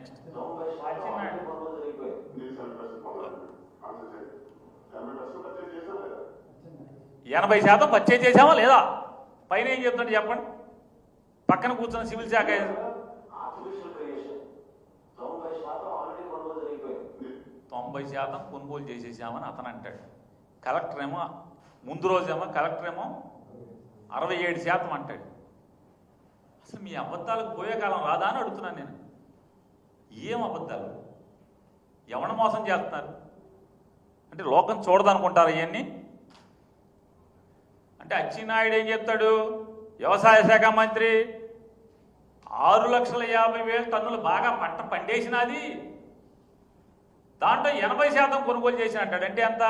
Next 80% purchase చేసామా లేదా? పైన ఏం చెప్తుంటే చెప్పండి. పక్కన కూర్చున్న సివిల్ శాఖ 90% కొనుగోలు చేసేసామని అతను అంటాడు. కలెక్టర్ ఏమో ముందు రోజేమో కలెక్టర్ ఏమో 67% అంటాడు. అసలు మీ అబద్ధాలకు పోయే కాలం రాదా అని అడుగుతున్నాను నేను. ఏం అబద్ధాలు? ఎవరిని మోసం చేస్తున్నారు? అంటే లోకం చూడదనుకుంటారు ఇవన్నీ. అంటే అచ్చెన్నాయుడు ఏం చెప్తాడు? వ్యవసాయ శాఖ మంత్రి 6,50,000 టన్నులు బాగా పంట పండేసినది, దాంట్లో 80% కొనుగోలు చేసి అంటాడు. అంటే అంత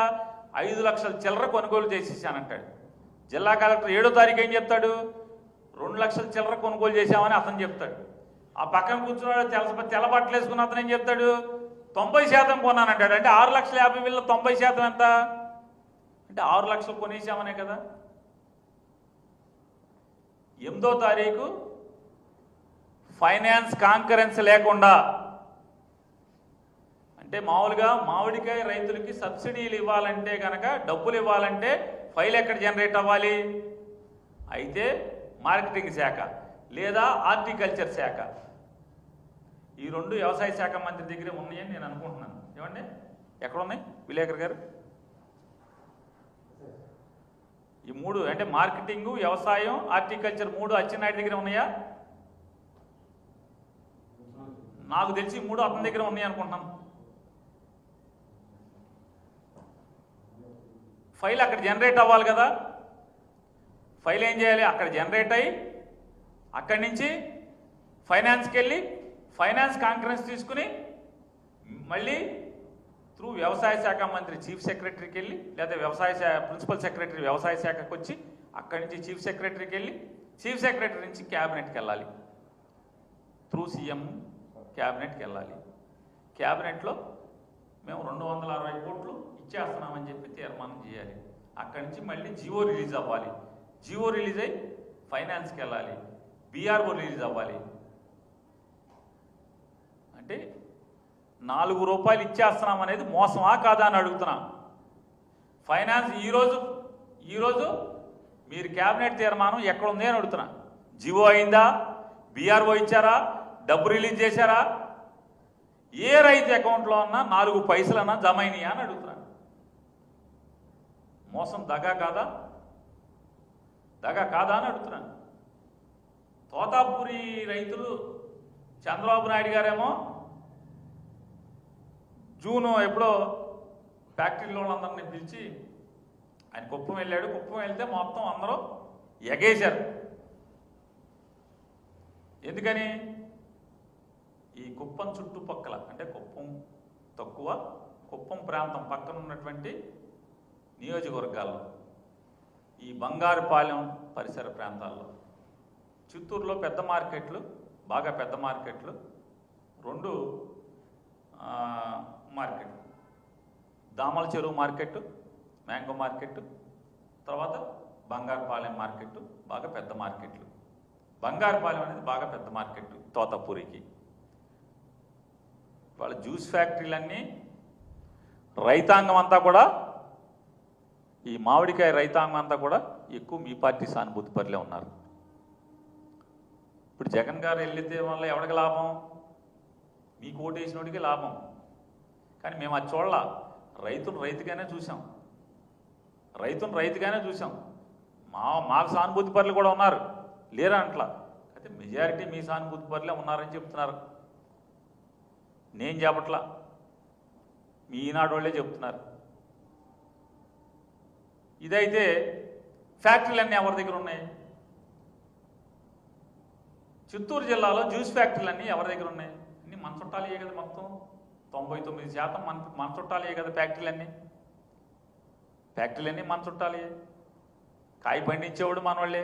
5 లక్షల చిల్లర కొనుగోలు చేసేసానంటాడు. జిల్లా కలెక్టర్ 7వ తారీఖు ఏం చెప్తాడు? 2 లక్షల చిల్లర కొనుగోలు చేశామని అతను చెప్తాడు. ఆ పక్కన కూర్చున్నాడు తెల్ల బట్టలు వేసుకున్న అతను ఏం చెప్తాడు? 90% కొన్నానంటాడు. అంటే 6,50,000 90% ఎంత? అంటే 6 లక్షలు కొనేసామనే కదా. 8వ తారీఖు ఫైనాన్స్ కాంకరెన్స్ లేకుండా, అంటే మామూలుగా మామిడికాయ రైతులకి సబ్సిడీలు ఇవ్వాలంటే కనుక, డబ్బులు ఇవ్వాలంటే ఫైల్ ఎక్కడ జనరేట్ అవ్వాలి? అయితే మార్కెటింగ్ శాఖ లేదా హార్టికల్చర్ శాఖ, ఈ రెండు వ్యవసాయ శాఖ మంత్రి దగ్గరే ఉన్నాయని నేను అనుకుంటున్నాను. ఏమండి, ఎక్కడున్నాయి విలేకర్ గారు? ఈ మూడు అంటే మార్కెటింగ్, వ్యవసాయం, హార్టికల్చర్ 3 అచ్చెన్నాయుడు దగ్గర ఉన్నాయా? నాకు తెలిసి 3 అతని దగ్గర ఉన్నాయి అనుకుంటున్నాను. ఫైల్ అక్కడ జనరేట్ అవ్వాలి కదా. ఫైల్ ఏం చేయాలి? అక్కడ జనరేట్ అయ్యి అక్కడి నుంచి ఫైనాన్స్కి వెళ్ళి ఫైనాన్స్ కాన్ఫరెన్స్ తీసుకుని మళ్ళీ త్రూ వ్యవసాయ శాఖ మంత్రి చీఫ్ సెక్రటరీకి వెళ్ళి, లేదా ప్రిన్సిపల్ సెక్రటరీ వ్యవసాయ శాఖకు వచ్చి అక్కడి నుంచి చీఫ్ సెక్రటరీకి వెళ్ళి చీఫ్ సెక్రటరీ నుంచి క్యాబినెట్కి వెళ్ళాలి, త్రూ సీఎం క్యాబినెట్కి వెళ్ళాలి. క్యాబినెట్లో మేము 260 కోట్లు ఇచ్చేస్తున్నామని చెప్పి తీర్మానం చేయాలి. అక్కడి నుంచి మళ్ళీ జియో రిలీజ్ అవ్వాలి. జియో రిలీజ్ అయ్యి ఫైనాన్స్కి వెళ్ళాలి, బీఆర్ఓ రిలీజ్ అవ్వాలి. అంటే 4 రూపాయలు ఇచ్చేస్తున్నాం అనేది మోసమా కాదా అని అడుగుతున్నా. ఫైనాన్స్ ఈరోజు మీరు క్యాబినెట్ తీర్మానం ఎక్కడుంది అని అడుగుతున్నా. జియో అయిందా? బీఆర్ఓ ఇచ్చారా? డబ్బు రిలీజ్ చేశారా? ఏ రైతు అకౌంట్లో అన్నా 4 పైసలన్నా జమ అయినాయా అని అడుగుతున్నాను. మోసం దగా కాదా? దగా కాదా అని అడుగుతున్నాను. తోతాపూరి రైతులు చంద్రబాబు నాయుడు గారేమో జూను ఎప్పుడో ఫ్యాక్టరీలో వాళ్ళందరినీ పిలిచి ఆయన కుప్పం వెళ్ళాడు. కుప్పం వెళ్తే మొత్తం అందరూ ఎగేశారు. ఎందుకని? ఈ కుప్పం చుట్టుపక్కల, అంటే కుప్పం ప్రాంతం పక్కన ఉన్నటువంటి నియోజకవర్గాల్లో, ఈ బంగారుపాలెం పరిసర ప్రాంతాల్లో, చిత్తూరులో పెద్ద మార్కెట్లు, బాగా పెద్ద మార్కెట్లు 2 మార్కెట్, దామల చెరువు మార్కెట్, మ్యాంగో మార్కెట్, తర్వాత బంగారుపాలెం మార్కెట్, బాగా పెద్ద మార్కెట్లు. బంగారుపాలెం అనేది బాగా పెద్ద మార్కెట్ తోతాపూరికి. వాళ్ళ జ్యూస్ ఫ్యాక్టరీలన్నీ, రైతాంగం అంతా కూడా, ఈ మామిడికాయ రైతాంగం అంతా కూడా ఎక్కువ మీ పార్టీ సానుభూతి పరులే ఉన్నారు. ఇప్పుడు జగన్ గారు వెళ్తే వల్ల ఎవరికి లాభం? మీకు ఓటు వేసినోడికి లాభం. కానీ మేము అది చూడాల. రైతును రైతుగానే చూసాం. మాకు సానుభూతి పరులు కూడా ఉన్నారు, లేరా అంట్లా. అయితే మెజారిటీ మీ సానుభూతి పరులే ఉన్నారని చెప్తున్నారు. నేను చెప్పట్లా, మీ ఈనాడు వాళ్ళే చెప్తున్నారు. ఇదైతే ఫ్యాక్టరీలన్నీ ఎవరి దగ్గర ఉన్నాయి? చిత్తూరు జిల్లాలో జ్యూస్ ఫ్యాక్టరీలన్నీ ఎవరి దగ్గర ఉన్నాయి? అన్నీ మన చుట్టాలే కదా. మొత్తం 99% మన చుట్టాలే కదా ఫ్యాక్టరీలన్నీ మన చుట్టాలే. కాయ పండించేవాడు మనవాళ్ళే,